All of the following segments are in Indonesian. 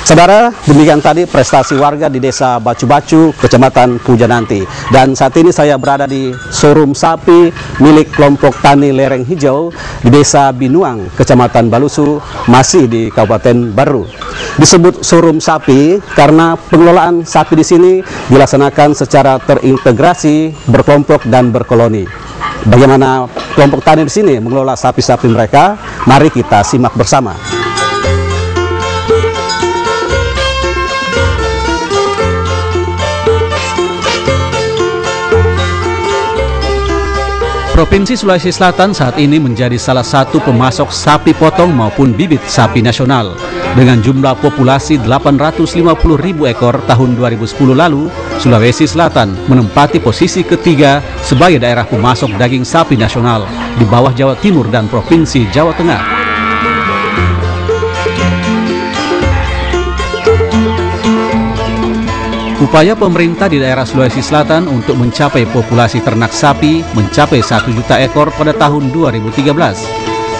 Saudara, demikian tadi prestasi warga di Desa Bacu-Bacu, Kecamatan Pujananti. Dan saat ini saya berada di showroom sapi milik kelompok tani lereng hijau di Desa Binuang, Kecamatan Balusu, masih di Kabupaten Baru. Disebut showroom sapi karena pengelolaan sapi di sini dilaksanakan secara terintegrasi, berkelompok dan berkoloni. Bagaimana kelompok tani di sini mengelola sapi-sapi mereka? Mari kita simak bersama. Provinsi Sulawesi Selatan saat ini menjadi salah satu pemasok sapi potong maupun bibit sapi nasional. Dengan jumlah populasi 850.000 ekor tahun 2010 lalu, Sulawesi Selatan menempati posisi ketiga sebagai daerah pemasok daging sapi nasional di bawah Jawa Timur dan Provinsi Jawa Tengah. Upaya pemerintah di daerah Sulawesi Selatan untuk mencapai populasi ternak sapi mencapai 1 juta ekor pada tahun 2013.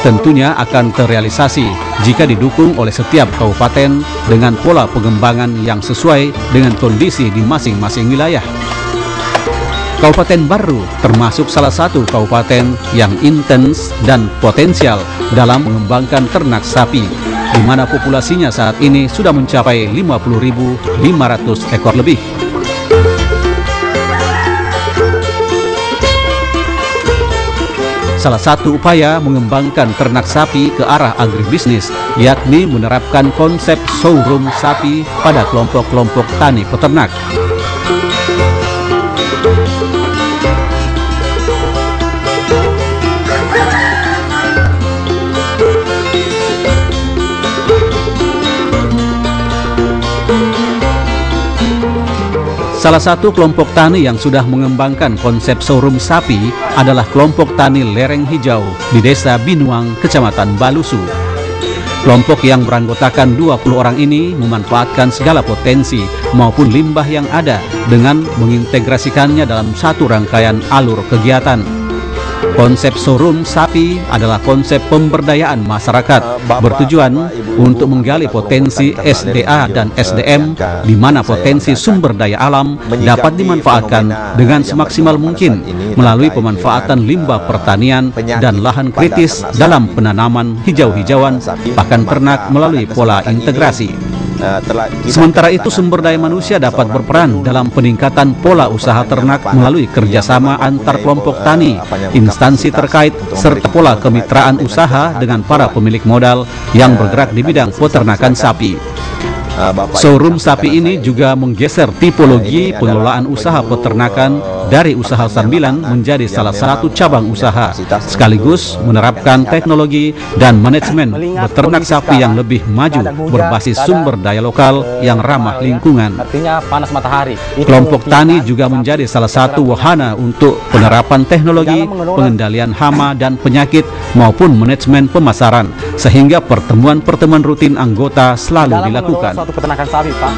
Tentunya akan terrealisasi jika didukung oleh setiap kabupaten dengan pola pengembangan yang sesuai dengan kondisi di masing-masing wilayah. Kabupaten Baru termasuk salah satu kabupaten yang intens dan potensial dalam mengembangkan ternak sapi, di mana populasinya saat ini sudah mencapai 50.500 ekor lebih. Salah satu upaya mengembangkan ternak sapi ke arah agribisnis, yakni menerapkan konsep showroom sapi pada kelompok-kelompok tani peternak. Salah satu kelompok tani yang sudah mengembangkan konsep showroom sapi adalah kelompok tani lereng hijau di Desa Binuang, Kecamatan Balusu. Kelompok yang beranggotakan 20 orang ini memanfaatkan segala potensi maupun limbah yang ada dengan mengintegrasikannya dalam satu rangkaian alur kegiatan. Konsep showroom sapi adalah konsep pemberdayaan masyarakat bertujuan untuk menggali potensi SDA dan SDM, di mana potensi sumber daya alam dapat dimanfaatkan dengan semaksimal mungkin melalui pemanfaatan limbah pertanian dan lahan kritis dalam penanaman hijau-hijauan pakan ternak melalui pola integrasi. Sementara itu, sumber daya manusia dapat berperan dalam peningkatan pola usaha ternak melalui kerjasama antar kelompok tani, instansi terkait, serta pola kemitraan usaha dengan para pemilik modal yang bergerak di bidang peternakan sapi. Showroom sapi ini juga menggeser tipologi pengelolaan usaha peternakan dari usaha sambilan menjadi salah satu cabang usaha, sekaligus menerapkan teknologi dan manajemen beternak sapi yang lebih maju berbasis sumber daya lokal yang ramah lingkungan. Artinya panas matahari. Kelompok tani juga menjadi salah satu wahana untuk penerapan teknologi, pengendalian hama dan penyakit maupun manajemen pemasaran, sehingga pertemuan-pertemuan rutin anggota selalu dilakukan. Suatu peternakan sapi, Pak,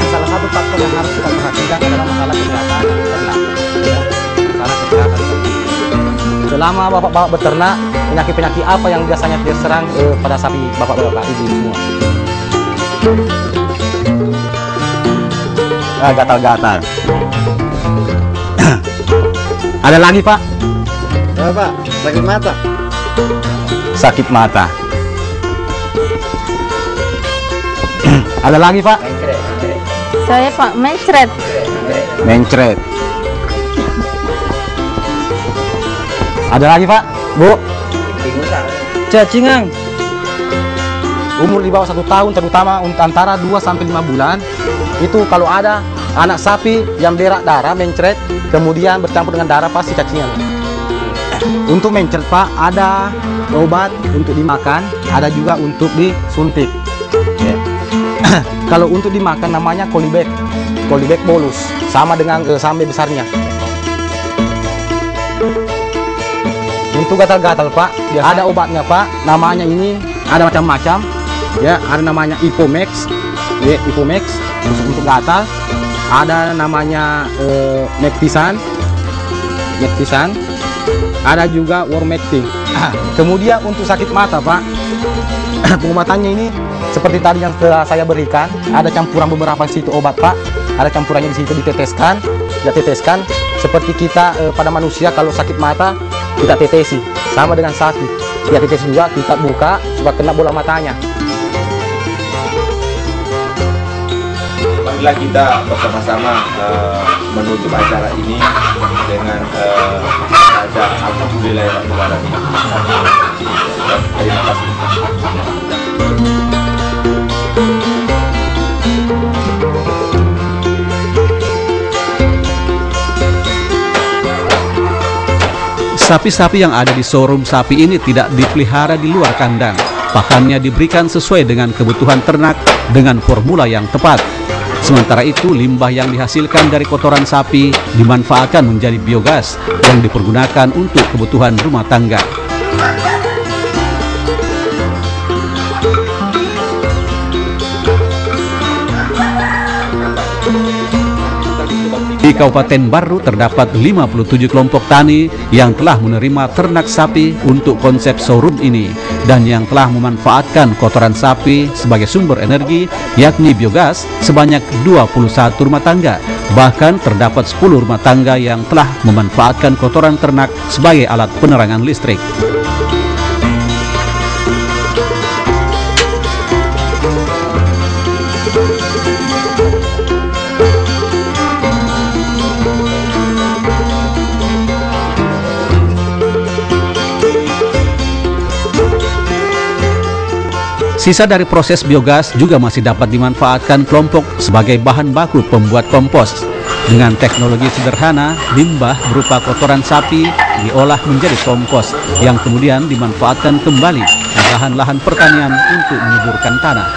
salah satu faktor yang harus kita perhatikan adalah masalah kesehatan ternak. Masalah kesehatan. Selama bapak-bapak beternak, penyakit-penyakit apa yang biasanya terserang pada sapi bapak-bapak ibu semua? Gatal-gatal. Ada lagi, Pak? Ya, Pak, sakit mata. Sakit mata. Ada lagi, Pak? Saya Pak mencret. Mencret. Ada lagi, Pak? Bu? Cacingan. Umur di bawah 1 tahun, terutama antara 2 sampai 5 bulan, itu kalau ada anak sapi yang berak darah, mencret, kemudian bercampur dengan darah, pasti cacingan. Untuk mencret, Pak, ada obat untuk dimakan, ada juga untuk disuntik. Kalau untuk dimakan namanya kolibek bolus, sama dengan sampai besarnya. Untuk gatal-gatal, Pak, ada obatnya, Pak, namanya ini ada macam-macam, ya, ada namanya Ipomax, ya, Ipomax untuk gatal, ada namanya Mektisan, ada juga Wormectin. Kemudian untuk sakit mata, Pak, Pengobatannya ini seperti tadi yang telah saya berikan, ada campuran beberapa situ obat Pak, ada campurannya di situ diteteskan, seperti kita pada manusia kalau sakit mata kita tetesi, sama dengan sapi, ya tetesi juga kita buka supaya kena bola matanya. Marilah kita bersama-sama menutup acara ini dengan baca Alhamdulillahirabbil alamin. Terima kasih. Sapi-sapi yang ada di showroom sapi ini tidak dipelihara di luar kandang. Pakannya diberikan sesuai dengan kebutuhan ternak dengan formula yang tepat. Sementara itu, limbah yang dihasilkan dari kotoran sapi dimanfaatkan menjadi biogas yang dipergunakan untuk kebutuhan rumah tangga. Di Kabupaten Barru terdapat 57 kelompok tani yang telah menerima ternak sapi untuk konsep showroom ini dan yang telah memanfaatkan kotoran sapi sebagai sumber energi yakni biogas sebanyak 21 rumah tangga. Bahkan terdapat 10 rumah tangga yang telah memanfaatkan kotoran ternak sebagai alat penerangan listrik. Sisa dari proses biogas juga masih dapat dimanfaatkan kelompok sebagai bahan baku pembuat kompos. Dengan teknologi sederhana, limbah berupa kotoran sapi diolah menjadi kompos yang kemudian dimanfaatkan kembali di lahan-lahan pertanian untuk menyuburkan tanah.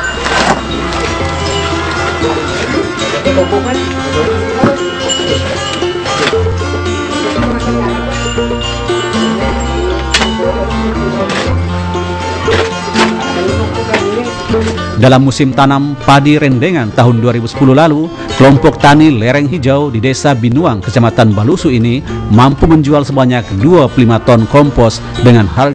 Dalam musim tanam padi rendengan tahun 2010 lalu, kelompok tani lereng hijau di Desa Binuang, Kecamatan Balusu ini mampu menjual sebanyak 25 ton kompos dengan harga